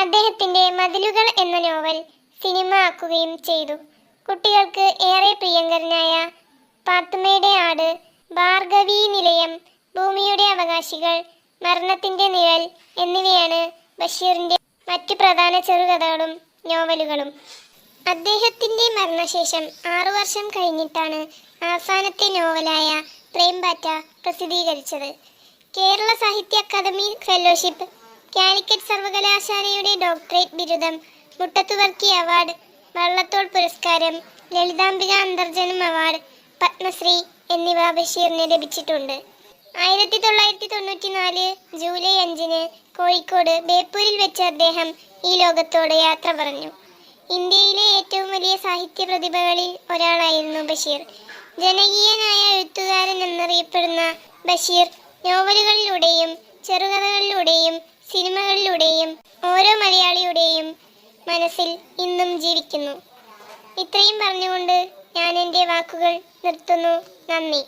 അദ്ദേഹത്തിന്റെ മതിലുകൾ എന്ന novel cinema ആക്കുകയും ചെയ്തു. കുട്ടികൾക്ക് ഏറെ പ്രിയങ്കരനായ പാത്തുമ്മയുടെ ആട്, ഭാർഗവീ നിലയം, ഭൂമിയുടെ അവകാശികൾ, മരണത്തിന്റെ നിഴൽ എന്നിവയാണ് ബഷീറിന്റെ മറ്റു പ്രധാന ചെറുകഥകളും നോവലുകളും. അദ്ദേഹത്തിന്റെ മരണശേഷം 6 വർഷം കഴിഞ്ഞിട്ടാണ് അവസാനത്തെ നോവലായ പ്രേംപാറ്റ പ്രസിദ്ധീകരിച്ചത്. കേരള സാഹിത്യ അക്കാദമി ഫെലോഷിപ്പ്, കാലിക്കറ്റ് സർവകലാശാലയുടെ ഡോക്ടറേറ്റ് ബിരുദം, മുട്ടത്തുവർക്കി അവാർഡ്, വള്ളത്തോൾ പുരസ്കാരം, ലളിതാംബിക അന്തർജനം അവാർഡ്, പത്മശ്രീ എന്നിവ ബഷീറിന് ലഭിച്ചിട്ടുണ്ട്. 1994 ജൂലൈ 5 കോഴിക്കോട് ബേപ്പൂരിൽ വെച്ച് അദ്ദേഹം ഈ ലോകത്തോട് യാത്ര പറഞ്ഞു. ഇന്ത്യയിലെ ഏറ്റവും വലിയ സാഹിത്യ പ്രതിഭകളിൽ ഒരാളായിരുന്നു ബഷീർ. ജനകീയനായ എഴുത്തുകാരൻ എന്നറിയപ്പെടുന്ന ബഷീർ നോവലുകളിലൂടെയും ചെറുകഥകളിലൂടെയും സിനിമകളിലൂടെയും ഓരോ മലയാളിയുടെയും മനസ്സിൽ ഇന്നും ജീവിക്കുന്നു. ഇത്രയും പറഞ്ഞുകൊണ്ട് ഞാൻ എൻ്റെ വാക്കുകൾ നിർത്തുന്നു. നന്ദി.